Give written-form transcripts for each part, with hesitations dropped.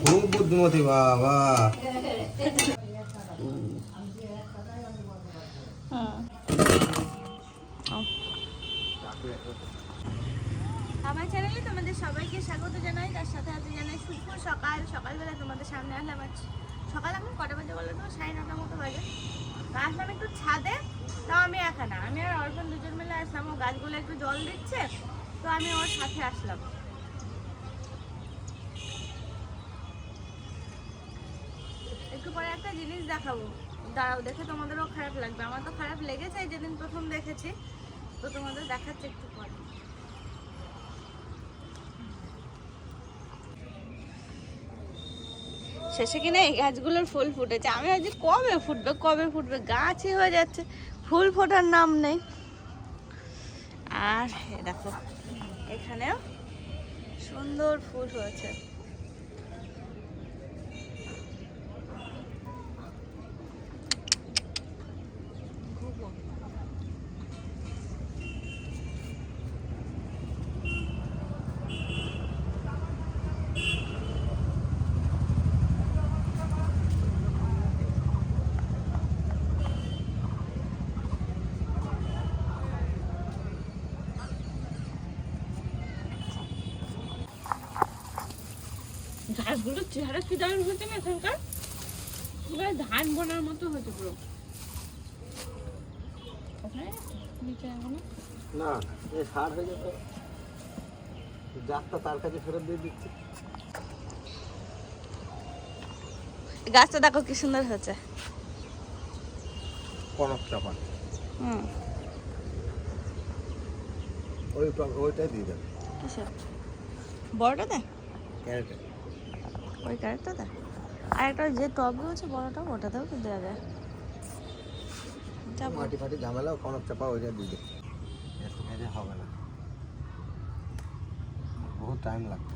খুব বুদ্ধিমতী বাবা। আমার চ্যানেলে তোমাদের সবাইকে স্বাগত জানাই, তার সাথে সাথে জানাই শুভ সকাল। সকালবেলা তোমাদের সামনে আসলাম। সকাল এখন কটা বাজে বলো তো? 9:30 মতো বাজে। আসলাম একটু ছাদে, তাও আমি একা না, আমি আর অর্পণ দুজন মিলে আসলাম। ও গাছগুলো একটু জল দিচ্ছে, তো আমি ওর সাথে আসলাম। একটু পরে একটা জিনিস দেখাবো, দাঁড়াও, দেখে তোমাদেরও খারাপ লাগবে। আমার তো খারাপ লেগেছে যেদিন প্রথম দেখেছি, তো তোমাদের দেখাচ্ছে একটু পরে। শেষে কিনা এই গাছগুলোর ফুল ফুটেছে। আমি ভাবছি কবে ফুটবে কবে ফুটবে, গাছই হয়ে যাচ্ছে, ফুল ফোটার নাম নেই। আর দেখো এখানেও সুন্দর ফুল হয়েছে। গাছগুলোর চেহারা কি দারুণ হয়েছে না এখানকার, পুরো ধান বোনার মতো হয়েছে পুরো। না এই সার হয়ে যেত, যাত্রা তার কাছে ফেরত দিয়ে দিচ্ছে। গাছটা দেখো কি সুন্দর হয়েছে। কনক চাপা, ওইটাই দিয়ে দেবে। কিসের বড়টা দেয়? ক্যারেটে, ওই ক্যারেটটা দেয়। আর একটা যে টব রয়েছে বড়টা, ওটাতেও তো দেওয়া যায়। মাটি ফাটি ঝামেলা, কনক চাপা ওইটা দিয়ে দেবে। এত ভেজে হবে না, বহুত টাইম লাগবে।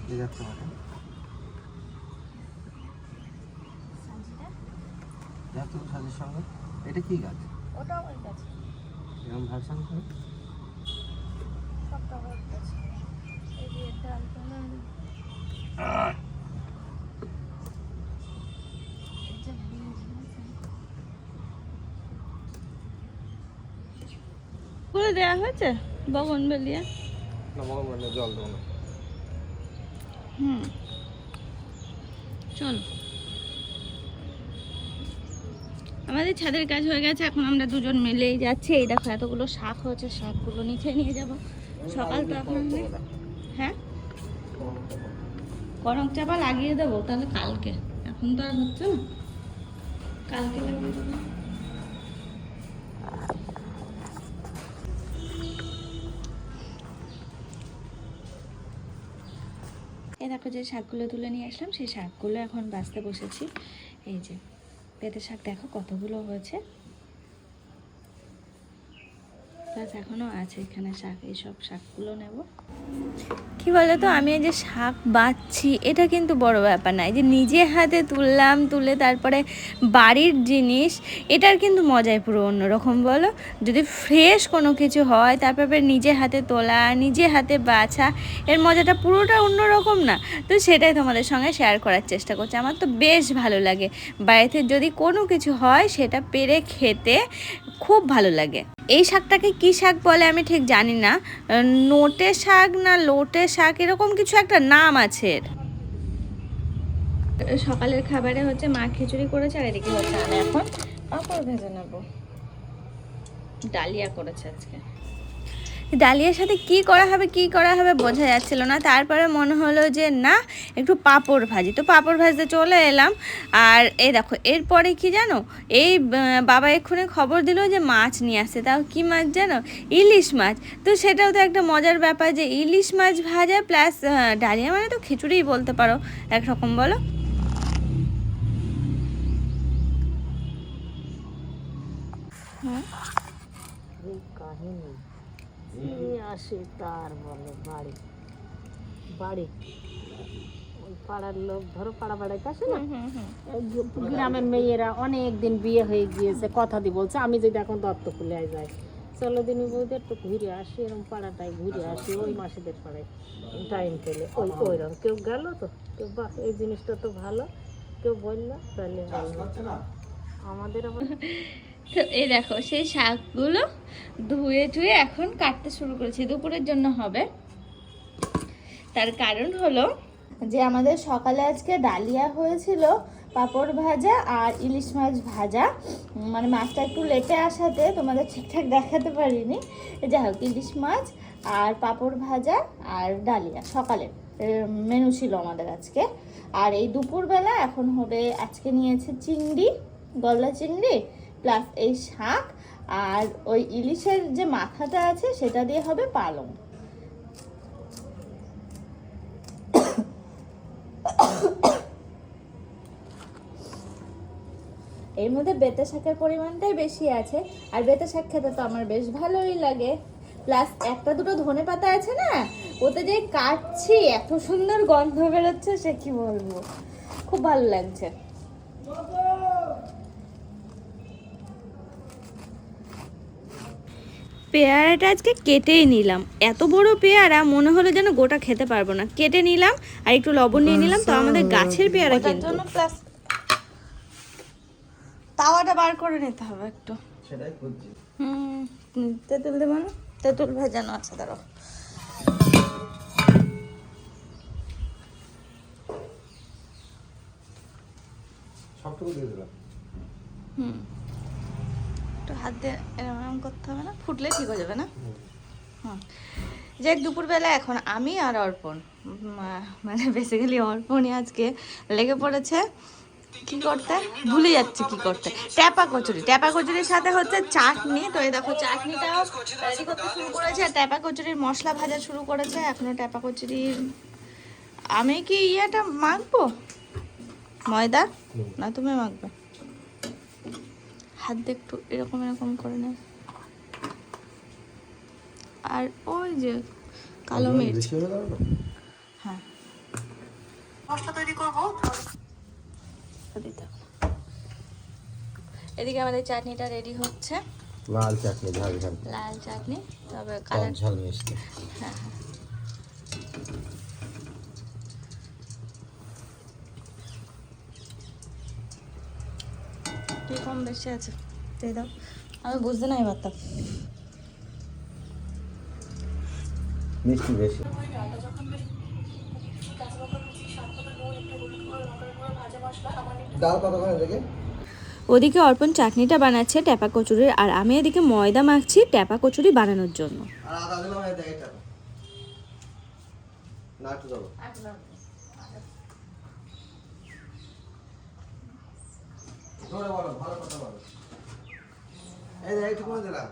দিয়ে যাচ্ছে মাঠে, যাচ্ছে সাজের সঙ্গে। এটা কি গাছ? ওটাও ওই গাছ, এরকম ভার্সান করে সবটা ওই গাছ। এই যে এটা ফুল দেওয়া হয়েছে বগনভেলিয়া। না মনে জল দেবো না। চলো, আমাদের ছাদের কাজ হয়ে গেছে, এখন আমরা দুজন মিলেই যাচ্ছি। এই দেখো এতগুলো শাক হয়েছে, শাকগুলো নিচে নিয়ে যাব। সকাল তো এখন হ্যাঁ কনক চাপা লাগিয়ে দেবো তাহলে কালকে, এখন তো আর হচ্ছে না, কালকে লাগিয়ে দেবো। এই দেখো যে শাকগুলো তুলে নিয়ে আসলাম, সেই শাকগুলো এখন বাছতে বসেছি। এই যে পেঁপে শাক দেখো কতগুলো হয়েছে, প্লাস এখনও আছে এখানে শাক। এইসব শাকগুলো নেব। কি বলো তো, আমি এই যে শাক বাছছি এটা কিন্তু বড় ব্যাপার না, এই যে নিজে হাতে তুললাম, তুলে তারপরে বাড়ির জিনিস, এটার কিন্তু মজাই পুরো অন্যরকম। বলো, যদি ফ্রেশ কোনো কিছু হয় তারপরে নিজে হাতে তোলা, নিজে হাতে বাছা, এর মজাটা পুরোটা অন্যরকম না? তো সেটাই তোমাদের সঙ্গে শেয়ার করার চেষ্টা করছি। আমার তো বেশ ভালো লাগে, বাড়িতে যদি কোনো কিছু হয় সেটা পেরে খেতে খুব ভালো লাগে। এই শাকটাকে কি শাক বলে আমি ঠিক জানি না, নোটে শাক না লোটে শাক, এরকম কিছু একটা নাম আছে এর। সকালের খাবারে হচ্ছে মা খিচুড়ি করেছে, আর এদিকে হচ্ছে আমি এখন পাঁপড় ভেজে নেবো। ডালিয়া করেছে আজকে। ডালিয়ার সাথে কি করা হবে বোঝা যাচ্ছিল না, তারপরে মনে হলো যে না একটু পাঁপড় ভাজি, তো পাঁপড় ভাজতে চলে এলাম। আর এই দেখো এরপরে কি জানো, এই বাবা এক্ষুনি খবর দিল যে মাছ নিয়ে আসছে। তাও কি মাছ জানো? ইলিশ মাছ। তো সেটাও তো একটা মজার ব্যাপার যে ইলিশ মাছ ভাজা প্লাস ডালিয়া, মানে তো খিচুড়িই বলতে পারো একরকম। বলো, কাহিনী আসে তার বলে বাড়ি বাড়ি ওই পাড়ার লোক, ধরো পাড়া বাড়াইতে আসে না, গ্রামের মেয়েরা অনেক দিন বিয়ে হয়ে গিয়েছে, কথা দিয়ে বলছে আমি যদি এখন দত্ত খুলে যাই, চলো দিনই বৌদি একটু ঘুরে আসি, এরকম পাড়াটায় ঘুরে আসি, ওই মাসিদের পাড়ায় টাইম পেলে। ওইরকম কেউ গেল তো, কেউ বাহ এই জিনিসটা তো ভালো, কেউ বললো তাহলে ভালো। আমাদের আবার তো এই দেখো সেই শাকগুলো ধুয়ে টুয়ে এখন কাটতে শুরু করেছি, দুপুরের জন্য হবে। তার কারণ হলো যে আমাদের সকালে আজকে ডালিয়া হয়েছিল, পাঁপড় ভাজা আর ইলিশ মাছ ভাজা। মানে মাছটা একটু লেটে আসাতে তোমাদের ঠিকঠাক দেখাতে পারিনি। যাই হোক, ইলিশ মাছ আর পাঁপড় ভাজা আর ডালিয়া সকালে মেনু ছিল আমাদের আজকে। আর এই দুপুরবেলা এখন হবে, আজকে নিয়েছে চিংড়ি, গলদা চিংড়ি প্লাস এই শাক, আর ওই ইলিশের যে মাথাটা আছে সেটা দিয়ে হবে পালং। এর মধ্যে বেতে শাকের পরিমাণটাই বেশি আছে, আর বেতে শাক খেতে তো আমার বেশ ভালোই লাগে। প্লাস একটা দুটো ধনে পাতা আছে না, ওতে যে কাটছি এত সুন্দর গন্ধ বেরোচ্ছে সে কি বলবো, খুব ভালো লাগছে। পেয়ারাটা আজকে কেটেই নিলাম, এত বড় পেয়ারা মনে হলো যেন গোটা খেতে পারবো না, কেটে নিলাম আর একটু লবণ নিয়ে নিলাম। তো আমাদের গাছের পেয়ারা কিন্তু তাওয়াটা বার করে নিতে হবে একটু। সেটাই খুঁজছি। তেঁতুল দেবো না, তেঁতুল ভেজানো আছে, দাঁড়াও। সবটুকু দিয়ে দিলাম। একটু হাত দিয়ে এরকম করতে হবে না, ফুটলে ঠিক হয়ে যাবে না। যে দুপুরবেলা এখন আমি আর অর্পণ, মানে বেসিক্যালি অর্পণই আজকে লেগে পড়েছে কি করতে, ভুলে যাচ্ছি কি করতে, ট্যাপা কচুরি। ট্যাপা কচুরির সাথে হচ্ছে চাটনি। তো এই দেখো চাটনিটাও রেডি করতে শুরু করেছে, আর ট্যাপা কচুরির মশলা ভাজা শুরু করেছে। এখনো ট্যাপা কচুরির আমি কি ইয়েটা মাখবো, ময়দা না তুমি মাখবে? হাত দিয়ে একটু এরকম এরকম করে নে। আর ওই যে কালো মির্চ, হ্যাঁ মশলা তৈরি করবো। এদিকে আমাদের চাটনিটা রেডি হচ্ছে, লাল চাটনি, ঝাল ঝাল, লাল চাটনি, তবে কম কালার ঝাল মিষ্টি। হ্যাঁ কি কম বেশি আছে দিয়ে দাও, আমি বুঝতে নাই পারতাম। মিষ্টি বেশি। ডাল কতক্ষণ দেখে? ওদিকে অর্পণ চাটনিটা বানাচ্ছে ট্যাপা কচুরির, আর আমি এদিকে ময়দা মাখছি ট্যাপা কচুরি বানানোর জন্য। আর আদা দিলাম, এই দেখ এটা না একটু দাও। জোরে বলো, ভালো কথা বলো। এই দেখ একটু করে দিলাম।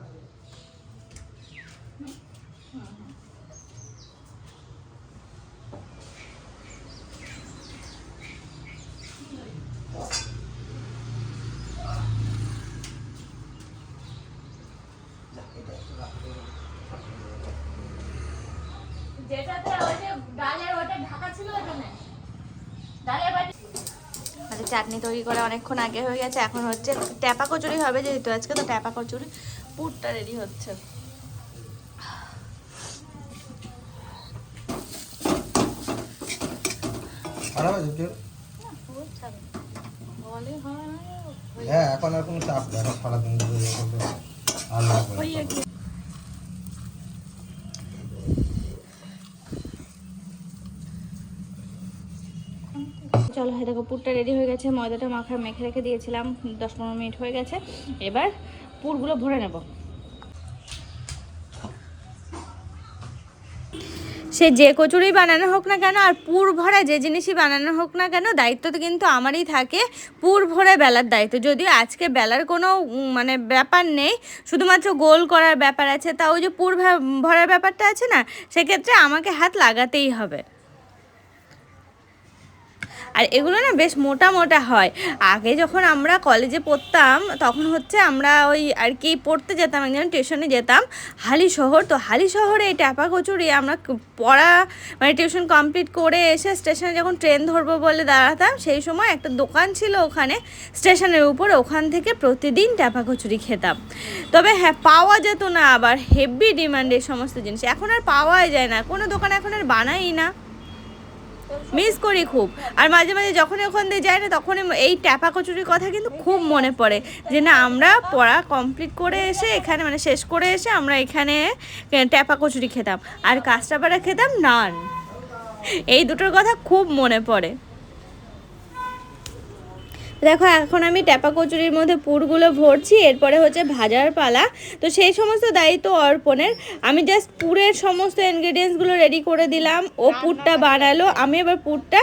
চাটনি তৈরি করে অনেকক্ষণ আগে হয়ে গেছে, এখন হচ্ছে ট্যাপা কচুরি হবে যেহেতু আজকে, তো ট্যাপা কচুরি পুরটা রেডি হচ্ছে। হ্যাঁ এখন আর কোনো চাপ নেই, এখন সারাদিন ধরে আর লাগবে না। চলো, হ্যাঁ দেখো পুরটা রেডি হয়ে গেছে, ময়দাটা মেখে রেখে দিয়েছিলাম, 10-15 মিনিট হয়ে গেছে। এবার পুরগুলো ভরে নেব। সে যে কচুরি বানানো হোক না কেন আর পুর ভরা যে জিনিসই বানানো হোক না কেন, দায়িত্ব তো কিন্তু আমারই থাকে পুর ভরে বেলার দায়িত্ব। যদিও আজকে বেলার কোনো মানে ব্যাপার নেই, শুধুমাত্র গোল করার ব্যাপার আছে, তাও যে পুর ভরার ব্যাপারটা আছে না, সেক্ষেত্রে আমাকে হাত লাগাতেই হবে। আর এগুলো না বেশ মোটা মোটা হয়। আগে যখন আমরা কলেজে পড়তাম তখন হচ্ছে আমরা ওই আর কি পড়তে যেতাম, একজন টিউশনে যেতাম হালিশহর। তো হালিশহরে এই ট্যাপা কচুরি আমরা পড়া মানে টিউশন কমপ্লিট করে এসে স্টেশনে যখন ট্রেন ধরবো বলে দাঁড়াতাম, সেই সময় একটা দোকান ছিল ওখানে স্টেশনের উপর, ওখান থেকে প্রতিদিন ট্যাপা কচুরি খেতাম। তবে হ্যাঁ, পাওয়া যেত না, আবার হেভি ডিমান্ড এই সমস্ত জিনিস, এখন আর পাওয়াই যায় না, কোনো দোকান এখন আর বানাই না। মিস করি খুব। আর মাঝে মাঝে যখন ওখান দিয়ে যাই না, তখন এই ট্যাপা কচুরির কথা কিন্তু খুব মনে পড়ে যে না, আমরা পড়া কমপ্লিট করে এসে এখানে মানে শেষ করে এসে আমরা এখানে ট্যাপা কচুরি খেতাম, আর কাঁচরাপাড়া খেতাম নান। এই দুটোর কথা খুব মনে পড়ে। দেখো এখন আমি ট্যাপা কচুরির মধ্যে পুরগুলো ভরছি, এরপরে হচ্ছে ভাজার পালা। তো সেই সমস্ত দায়িত্ব অর্পণের। আমি জাস্ট পুরের সমস্ত ইনগ্রেডিয়েন্টসগুলো রেডি করে দিলাম, ও পুরটা বানালো, আমি এবার পুরটা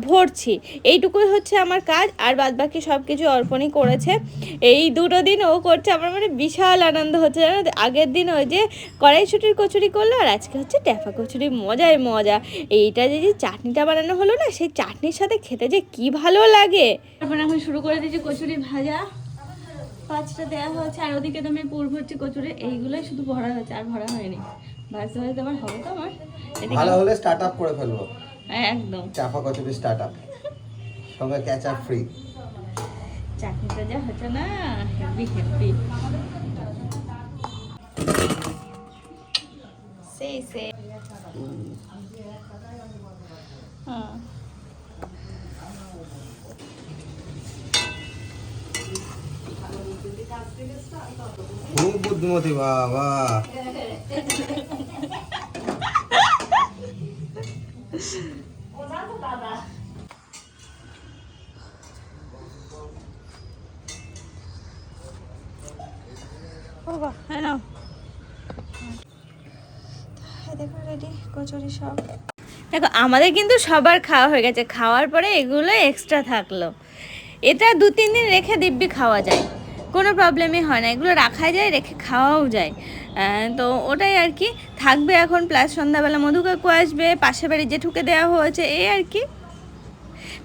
ভরছি। এইটুকুই হচ্ছে আমার কাজ, আর বাদবাকি সব কিছু অর্পণই করেছে। এই দুটো দিন ও করছে, আমার মানে বিশাল আনন্দ হচ্ছে জানো। আগের দিন ওই যে কড়াইশুঁটির কচুরি করলো, আর আজকে হচ্ছে ট্যাপা কচুরি, মজাই মজা। এইটা যে চাটনিটা বানানো হলো না, সেই চাটনির সাথে খেতে যে কি ভালো লাগে। তারপর এখন শুরু করে দিয়েছি কচুরি ভাজা, 5টা দেওয়া হয়েছে, আর ওদিকে তো আমি পুর ভরছি কচুরি। এইগুলোই শুধু ভরা হয়েছে, আর ভরা হয়নি। ভাজতে ভাজতে আমার হবে তো আমার ভালো হলে স্টার্ট আপ করে ফেলবো, একদম চাপা কচুরি স্টার্ট আপ, সঙ্গে ক্যাচআপ ফ্রি। চাটনিটা যা হচ্ছে না, হেভি হেভি। সেই সেই হ্যাঁ। খুব বুদ্ধিমতী বাবা। দেখো রেডি কচুরি সব। দেখো আমাদের কিন্তু সবার খাওয়া হয়ে গেছে, খাওয়ার পরে এগুলো এক্সট্রা থাকলো। এটা 2-3 দিন রেখে দিব্যি খাওয়া যায়, কোনো প্রবলেমই হয় না, এগুলো রাখা যায়, রেখে খাওয়াও যায়। তো ওটাই আর কি থাকবে এখন। প্লাস সন্ধ্যাবেলা মধু কাকু আসবে, পাশের বাড়ি জেঠুকে দেওয়া হয়েছে, এই আর কি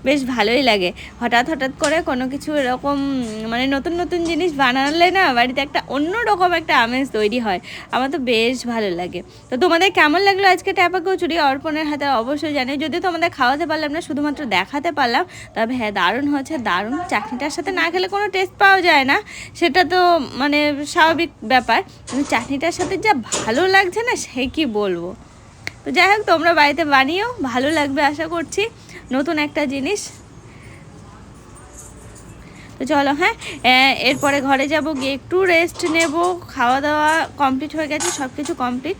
বেশ ভালোই লাগে। হঠাৎ হঠাৎ করে কোনো কিছু এরকম মানে নতুন নতুন জিনিস বানালে না বাড়িতে একটা অন্য রকম একটা আমেজ তৈরি হয়, আমার তো বেশ ভালো লাগে। তো তোমাদের কেমন লাগলো আজকে ট্যাপা কচুরি অর্পণের হাতে অবশ্যই জানি। যদি তোমাদের খাওয়াতে পারলাম না, শুধুমাত্র দেখাতে পারলাম, তবে হ্যাঁ দারুণ হচ্ছে, দারুণ। চাটনিটার সাথে না খেলে কোনো টেস্ট পাওয়া যায় না, সেটা তো মানে স্বাভাবিক ব্যাপার, কিন্তু চাটনিটার সাথে যা ভালো লাগছে না সে কি বলবো। তো যাই হোক, তোমরা বাড়িতে বানিও, ভালো লাগবে আশা করছি, নতুন একটা জিনিস। তো চলো হ্যাঁ, এরপরে ঘরে যাব, গিয়ে একটু রেস্ট নেব। খাওয়া দাওয়া কমপ্লিট হয়ে গেছে, সব কিছু কমপ্লিট।